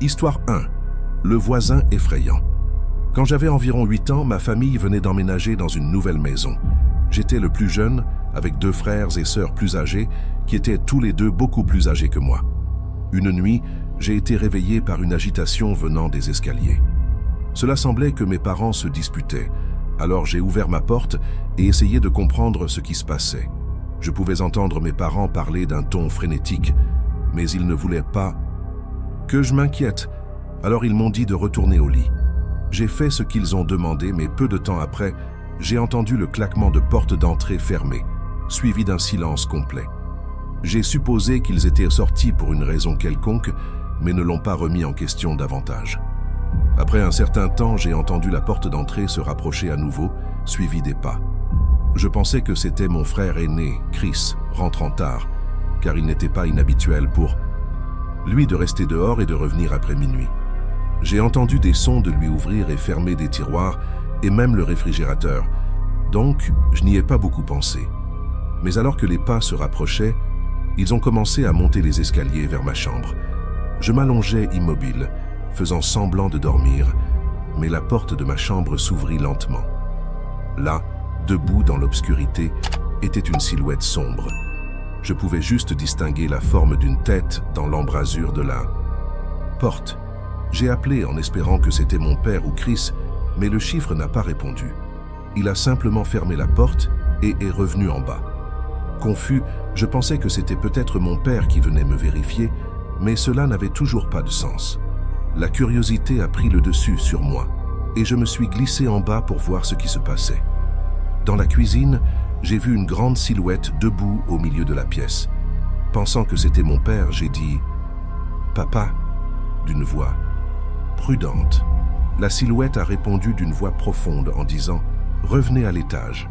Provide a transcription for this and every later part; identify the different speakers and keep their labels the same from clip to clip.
Speaker 1: Histoire 1. Le voisin effrayant. Quand j'avais environ 8 ans, ma famille venait d'emménager dans une nouvelle maison. J'étais le plus jeune, avec 2 frères et sœurs plus âgés, qui étaient tous les 2 beaucoup plus âgés que moi. Une nuit, j'ai été réveillé par une agitation venant des escaliers. Cela semblait que mes parents se disputaient. Alors j'ai ouvert ma porte et essayé de comprendre ce qui se passait. Je pouvais entendre mes parents parler d'un ton frénétique, mais ils ne voulaient pas que je m'inquiète. Alors ils m'ont dit de retourner au lit. J'ai fait ce qu'ils ont demandé, mais peu de temps après, j'ai entendu le claquement de porte d'entrée fermée, suivi d'un silence complet. J'ai supposé qu'ils étaient sortis pour une raison quelconque, mais ne l'ont pas remis en question davantage. Après un certain temps, j'ai entendu la porte d'entrée se rapprocher à nouveau, suivi des pas. Je pensais que c'était mon frère aîné, Chris, rentrant tard, car il n'était pas inhabituel pour lui de rester dehors et de revenir après minuit. J'ai entendu des sons de lui ouvrir et fermer des tiroirs et même le réfrigérateur, donc je n'y ai pas beaucoup pensé. Mais alors que les pas se rapprochaient, ils ont commencé à monter les escaliers vers ma chambre. Je m'allongeais immobile, faisant semblant de dormir, mais la porte de ma chambre s'ouvrit lentement. Là, debout dans l'obscurité, était une silhouette sombre. Je pouvais juste distinguer la forme d'une tête dans l'embrasure de la porte. J'ai appelé en espérant que c'était mon père ou Chris, mais le chiffre n'a pas répondu. Il a simplement fermé la porte et est revenu en bas. Confus, je pensais que c'était peut-être mon père qui venait me vérifier, mais cela n'avait toujours pas de sens. La curiosité a pris le dessus sur moi et je me suis glissé en bas pour voir ce qui se passait. Dans la cuisine, j'ai vu une grande silhouette debout au milieu de la pièce. Pensant que c'était mon père, j'ai dit « Papa » d'une voix prudente. La silhouette a répondu d'une voix profonde en disant « Revenez à l'étage ».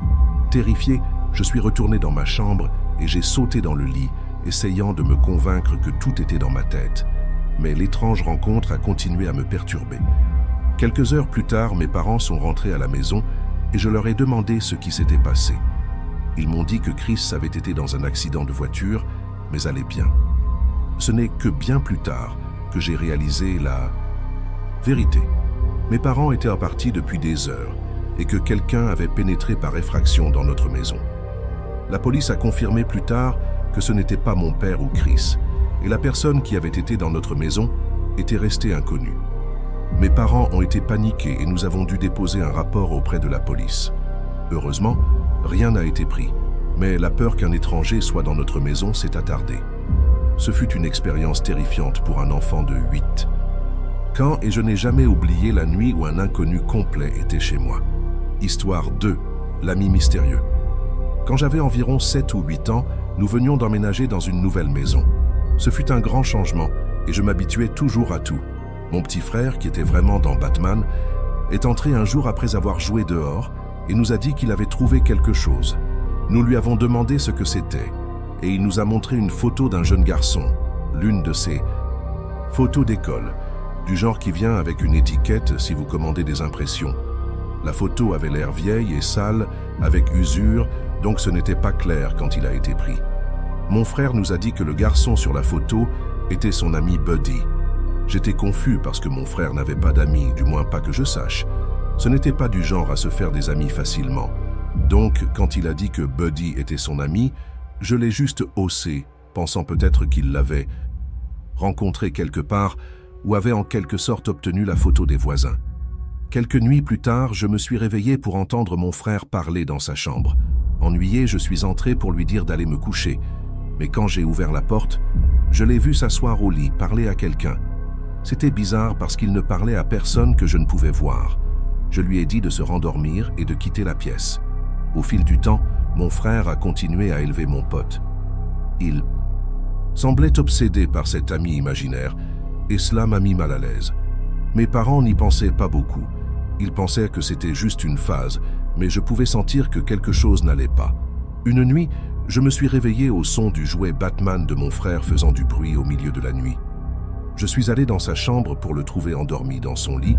Speaker 1: Terrifié, je suis retourné dans ma chambre et j'ai sauté dans le lit, essayant de me convaincre que tout était dans ma tête. Mais l'étrange rencontre a continué à me perturber. Quelques heures plus tard, mes parents sont rentrés à la maison et je leur ai demandé ce qui s'était passé. Ils m'ont dit que Chris avait été dans un accident de voiture, mais allait bien. Ce n'est que bien plus tard que j'ai réalisé la vérité. Mes parents étaient partis depuis des heures et que quelqu'un avait pénétré par effraction dans notre maison. La police a confirmé plus tard que ce n'était pas mon père ou Chris, et la personne qui avait été dans notre maison était restée inconnue. Mes parents ont été paniqués et nous avons dû déposer un rapport auprès de la police. Heureusement, rien n'a été pris, mais la peur qu'un étranger soit dans notre maison s'est attardée. Ce fut une expérience terrifiante pour un enfant de 8. Quand et je n'ai jamais oublié la nuit où un inconnu complet était chez moi. Histoire 2, l'ami mystérieux. Quand j'avais environ 7 ou 8 ans, nous venions d'emménager dans une nouvelle maison. Ce fut un grand changement et je m'habituais toujours à tout. Mon petit frère, qui était vraiment dans Batman, est entré un jour après avoir joué dehors et nous a dit qu'il avait trouvé quelque chose. Nous lui avons demandé ce que c'était et il nous a montré une photo d'un jeune garçon, l'une de ces photos d'école, du genre qui vient avec une étiquette si vous commandez des impressions. La photo avait l'air vieille et sale, avec usure, donc ce n'était pas clair quand il a été pris. Mon frère nous a dit que le garçon sur la photo était son ami Buddy. J'étais confus parce que mon frère n'avait pas d'amis, du moins pas que je sache. Ce n'était pas du genre à se faire des amis facilement. Donc, quand il a dit que Buddy était son ami, je l'ai juste haussé, pensant peut-être qu'il l'avait rencontré quelque part ou avait en quelque sorte obtenu la photo des voisins. Quelques nuits plus tard, je me suis réveillé pour entendre mon frère parler dans sa chambre. Ennuyé, je suis entré pour lui dire d'aller me coucher. Mais quand j'ai ouvert la porte, je l'ai vu s'asseoir au lit, parler à quelqu'un. C'était bizarre parce qu'il ne parlait à personne que je ne pouvais voir. Je lui ai dit de se rendormir et de quitter la pièce. Au fil du temps, mon frère a continué à élever mon pote. Il semblait obsédé par cet ami imaginaire et cela m'a mis mal à l'aise. Mes parents n'y pensaient pas beaucoup. Ils pensaient que c'était juste une phase, mais je pouvais sentir que quelque chose n'allait pas. Une nuit, je me suis réveillé au son du jouet Batman de mon frère faisant du bruit au milieu de la nuit. Je suis allé dans sa chambre pour le trouver endormi dans son lit,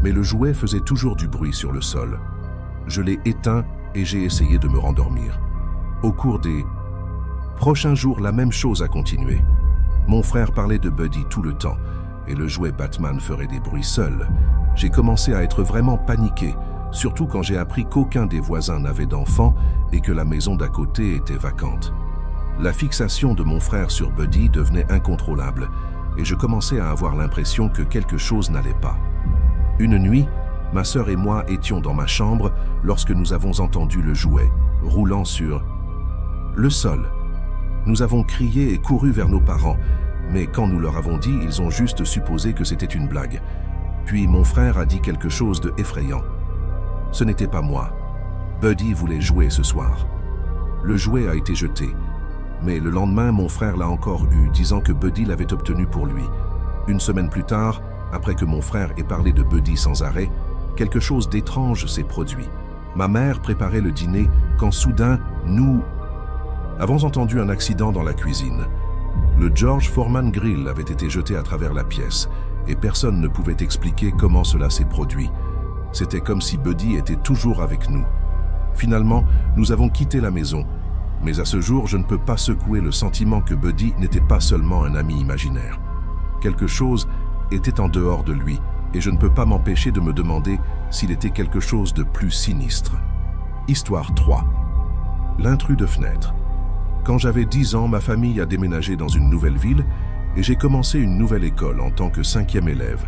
Speaker 1: mais le jouet faisait toujours du bruit sur le sol. Je l'ai éteint et j'ai essayé de me rendormir. Au cours des prochains jours, la même chose a continué. Mon frère parlait de Buddy tout le temps, et le jouet Batman ferait des bruits seul. J'ai commencé à être vraiment paniqué, surtout quand j'ai appris qu'aucun des voisins n'avait d'enfants et que la maison d'à côté était vacante. La fixation de mon frère sur Buddy devenait incontrôlable et je commençais à avoir l'impression que quelque chose n'allait pas. Une nuit, ma sœur et moi étions dans ma chambre lorsque nous avons entendu le jouet roulant sur le sol. Nous avons crié et couru vers nos parents, mais quand nous leur avons dit, ils ont juste supposé que c'était une blague. Puis mon frère a dit quelque chose d'effrayant. Ce n'était pas moi. Buddy voulait jouer ce soir. Le jouet a été jeté. Mais le lendemain, mon frère l'a encore eu, disant que Buddy l'avait obtenu pour lui. Une semaine plus tard, après que mon frère ait parlé de Buddy sans arrêt, quelque chose d'étrange s'est produit. Ma mère préparait le dîner quand soudain, nous avons entendu un accident dans la cuisine. Le George Foreman Grill avait été jeté à travers la pièce et personne ne pouvait expliquer comment cela s'est produit. C'était comme si Buddy était toujours avec nous. Finalement, nous avons quitté la maison. Mais à ce jour, je ne peux pas secouer le sentiment que Buddy n'était pas seulement un ami imaginaire. Quelque chose était en dehors de lui, et je ne peux pas m'empêcher de me demander s'il était quelque chose de plus sinistre. Histoire 3. L'intrus de fenêtre. Quand j'avais 10 ans, ma famille a déménagé dans une nouvelle ville, et j'ai commencé une nouvelle école en tant que 5e élève.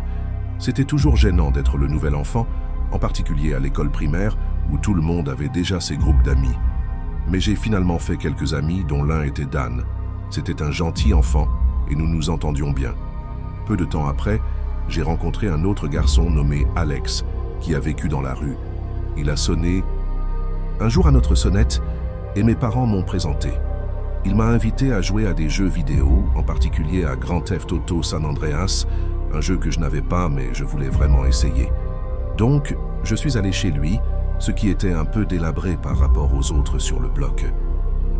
Speaker 1: C'était toujours gênant d'être le nouvel enfant, en particulier à l'école primaire, où tout le monde avait déjà ses groupes d'amis. Mais j'ai finalement fait quelques amis, dont l'un était Dan. C'était un gentil enfant et nous nous entendions bien. Peu de temps après, j'ai rencontré un autre garçon nommé Alex, qui a vécu dans la rue. Il a sonné un jour à notre sonnette et mes parents m'ont présenté. Il m'a invité à jouer à des jeux vidéo, en particulier à Grand Theft Auto San Andreas, un jeu que je n'avais pas mais je voulais vraiment essayer. Donc, je suis allé chez lui, ce qui était un peu délabré par rapport aux autres sur le bloc.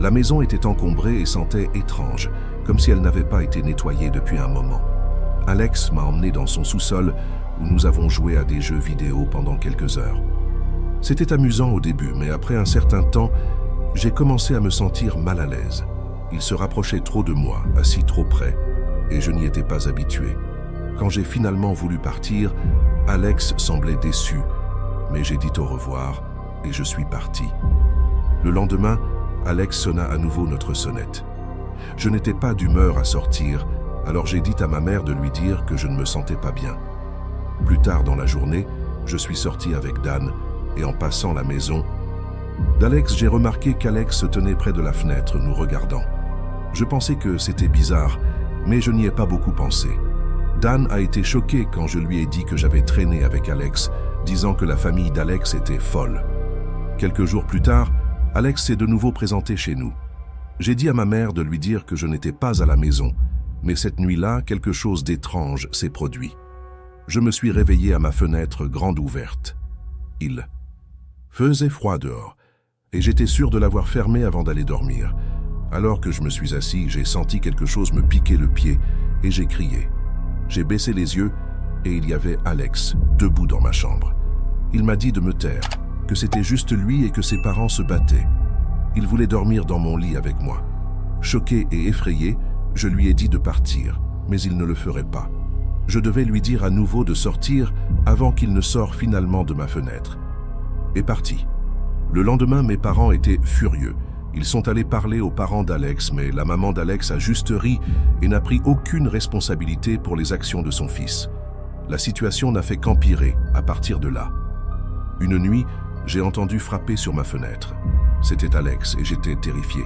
Speaker 1: La maison était encombrée et sentait étrange, comme si elle n'avait pas été nettoyée depuis un moment. Alex m'a emmené dans son sous-sol où nous avons joué à des jeux vidéo pendant quelques heures. C'était amusant au début, mais après un certain temps, j'ai commencé à me sentir mal à l'aise. Il se rapprochait trop de moi, assis trop près, et je n'y étais pas habitué. Quand j'ai finalement voulu partir, Alex semblait déçu, mais j'ai dit au revoir et je suis parti. Le lendemain, Alex sonna à nouveau notre sonnette. Je n'étais pas d'humeur à sortir, alors j'ai dit à ma mère de lui dire que je ne me sentais pas bien. Plus tard dans la journée, je suis sorti avec Dan et en passant la maison d'Alex, j'ai remarqué qu'Alex se tenait près de la fenêtre nous regardant. Je pensais que c'était bizarre, mais je n'y ai pas beaucoup pensé. Dan a été choqué quand je lui ai dit que j'avais traîné avec Alex, disant que la famille d'Alex était folle. Quelques jours plus tard, Alex s'est de nouveau présenté chez nous. J'ai dit à ma mère de lui dire que je n'étais pas à la maison, mais cette nuit-là, quelque chose d'étrange s'est produit. Je me suis réveillé à ma fenêtre grande ouverte. Il faisait froid dehors, et j'étais sûr de l'avoir fermée avant d'aller dormir. Alors que je me suis assis, j'ai senti quelque chose me piquer le pied, et j'ai crié. J'ai baissé les yeux, et il y avait Alex, debout dans ma chambre. Il m'a dit de me taire, que c'était juste lui et que ses parents se battaient. Il voulait dormir dans mon lit avec moi. Choqué et effrayé, je lui ai dit de partir, mais il ne le ferait pas. Je devais lui dire à nouveau de sortir avant qu'il ne sorte finalement de ma fenêtre. Et parti. Le lendemain, mes parents étaient furieux. Ils sont allés parler aux parents d'Alex, mais la maman d'Alex a juste ri et n'a pris aucune responsabilité pour les actions de son fils. La situation n'a fait qu'empirer à partir de là. Une nuit, j'ai entendu frapper sur ma fenêtre. C'était Alex et j'étais terrifié.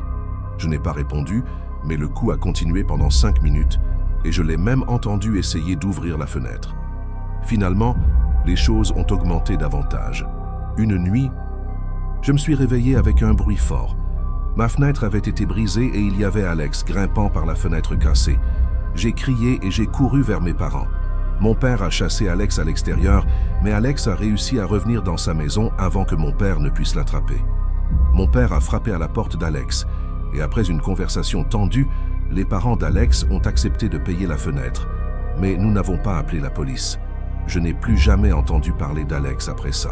Speaker 1: Je n'ai pas répondu, mais le coup a continué pendant 5 minutes et je l'ai même entendu essayer d'ouvrir la fenêtre. Finalement, les choses ont augmenté davantage. Une nuit, je me suis réveillé avec un bruit fort. Ma fenêtre avait été brisée et il y avait Alex grimpant par la fenêtre cassée. J'ai crié et j'ai couru vers mes parents. Mon père a chassé Alex à l'extérieur, mais Alex a réussi à revenir dans sa maison avant que mon père ne puisse l'attraper. Mon père a frappé à la porte d'Alex, et après une conversation tendue, les parents d'Alex ont accepté de payer la fenêtre. Mais nous n'avons pas appelé la police. Je n'ai plus jamais entendu parler d'Alex après ça.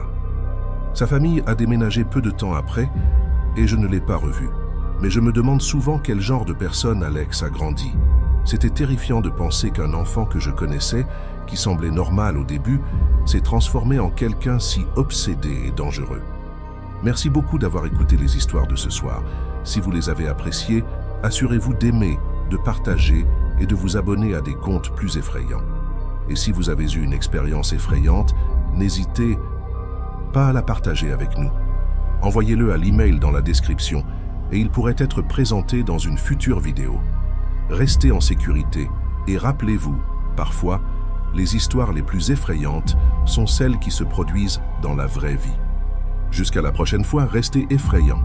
Speaker 1: Sa famille a déménagé peu de temps après, et je ne l'ai pas revu. Mais je me demande souvent quel genre de personne Alex a grandi. C'était terrifiant de penser qu'un enfant que je connaissais, qui semblait normal au début, s'est transformé en quelqu'un si obsédé et dangereux. Merci beaucoup d'avoir écouté les histoires de ce soir. Si vous les avez appréciées, assurez-vous d'aimer, de partager et de vous abonner à des contes plus effrayants. Et si vous avez eu une expérience effrayante, n'hésitez pas à la partager avec nous. Envoyez-le à l'email dans la description et il pourrait être présenté dans une future vidéo. Restez en sécurité et rappelez-vous, parfois, les histoires les plus effrayantes sont celles qui se produisent dans la vraie vie. Jusqu'à la prochaine fois, restez effrayants.